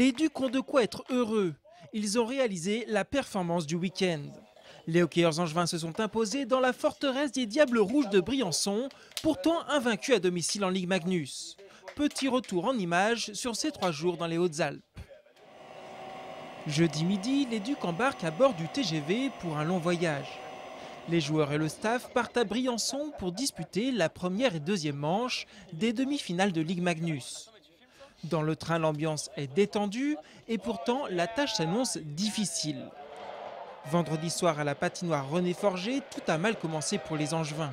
Les Ducs ont de quoi être heureux. Ils ont réalisé la performance du week-end. Les hockeyeurs angevins se sont imposés dans la forteresse des Diables Rouges de Briançon, pourtant invaincus à domicile en Ligue Magnus. Petit retour en images sur ces 3 jours dans les Hautes-Alpes. Jeudi midi, les Ducs embarquent à bord du TGV pour un long voyage. Les joueurs et le staff partent à Briançon pour disputer la première et deuxième manche des demi-finales de Ligue Magnus. Dans le train, l'ambiance est détendue et pourtant la tâche s'annonce difficile. Vendredi soir à la patinoire René Forger, tout a mal commencé pour les Angevins.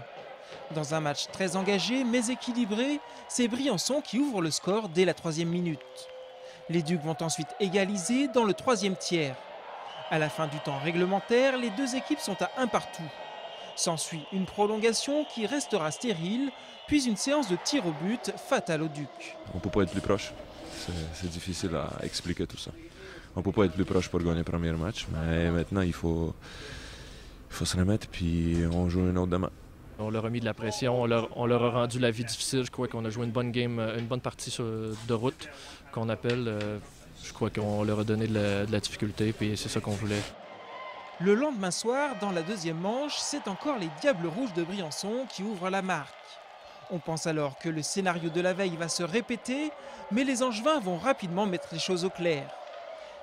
Dans un match très engagé mais équilibré, c'est Briançon qui ouvre le score dès la 3e minute. Les Ducs vont ensuite égaliser dans le 3e tiers. À la fin du temps réglementaire, les 2 équipes sont à 1 partout. S'ensuit une prolongation qui restera stérile, puis une séance de tir au but fatale aux Ducs. On ne peut pas être plus proche. C'est difficile à expliquer tout ça. On ne peut pas être plus proche pour gagner le premier match, mais maintenant il faut se remettre puis on joue une autre demain. On leur a mis de la pression, on leur a rendu la vie difficile. Je crois qu'on a joué une bonne game, une bonne partie de route qu'on appelle. Je crois qu'on leur a donné de la difficulté, puis c'est ça qu'on voulait. Le lendemain soir, dans la 2e manche, c'est encore les Diables Rouges de Briançon qui ouvrent la marque. On pense alors que le scénario de la veille va se répéter, mais les Angevins vont rapidement mettre les choses au clair.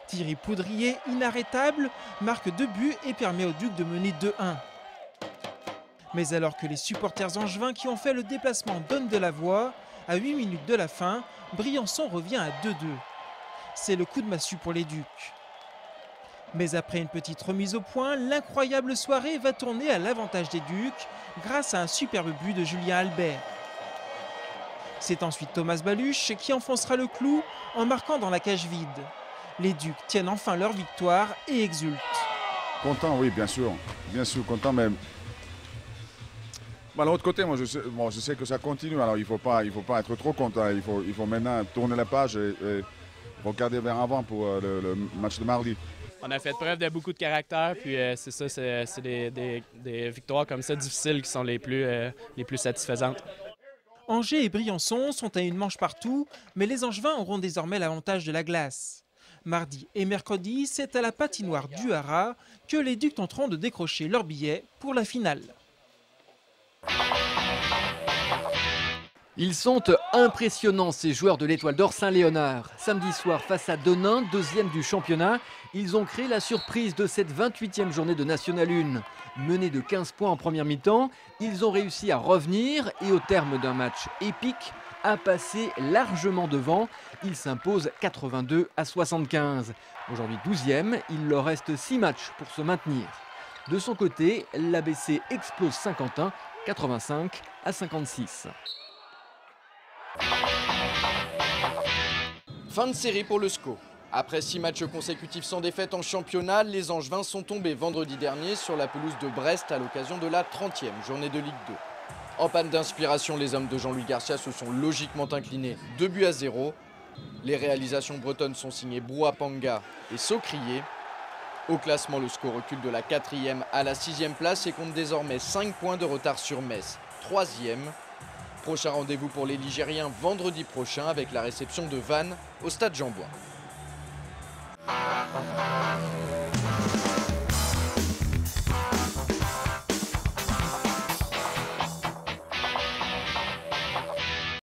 Thierry Poudrier, inarrêtable, marque 2 buts et permet aux Ducs de mener 2-1. Mais alors que les supporters angevins qui ont fait le déplacement donnent de la voix, à 8 minutes de la fin, Briançon revient à 2-2. C'est le coup de massue pour les Ducs. Mais après une petite remise au point, l'incroyable soirée va tourner à l'avantage des Ducs grâce à un superbe but de Julien Albert. C'est ensuite Thomas Baluch qui enfoncera le clou en marquant dans la cage vide. Les Ducs tiennent enfin leur victoire et exultent. Content, oui, bien sûr content, mais de l'autre côté, moi je sais que ça continue, alors il faut pas être trop content, il faut maintenant tourner la page et regarder vers avant pour le match de mardi. On a fait preuve de beaucoup de caractère, puis c'est ça, c'est des victoires comme ça difficiles qui sont les plus satisfaisantes. Angers et Briançon sont à une manche partout, mais les Angevins auront désormais l'avantage de la glace. Mardi et mercredi, c'est à la patinoire du Haras que les Ducs tenteront de décrocher leur billet pour la finale. Ils sont impressionnants, ces joueurs de l'Étoile d'Or Saint-Léonard. Samedi soir, face à Denain, 2e du championnat, ils ont créé la surprise de cette 28e journée de National 1. Menés de 15 points en première mi-temps, ils ont réussi à revenir et au terme d'un match épique, à passer largement devant. Ils s'imposent 82-75. Aujourd'hui 12e, il leur reste 6 matchs pour se maintenir. De son côté, l'ABC explose Saint-Quentin, 85-56. Fin de série pour le SCO. Après 6 matchs consécutifs sans défaite en championnat, les Angevins sont tombés vendredi dernier sur la pelouse de Brest à l'occasion de la 30e journée de Ligue 2. En panne d'inspiration, les hommes de Jean-Louis Garcia se sont logiquement inclinés 2-0. Les réalisations bretonnes sont signées Brouapanga et Socrier. Au classement, le SCO recule de la 4e à la 6e place et compte désormais 5 points de retard sur Metz, 3e. Prochain rendez-vous pour les Ligériens vendredi prochain avec la réception de Vannes au stade Jean-Bouin.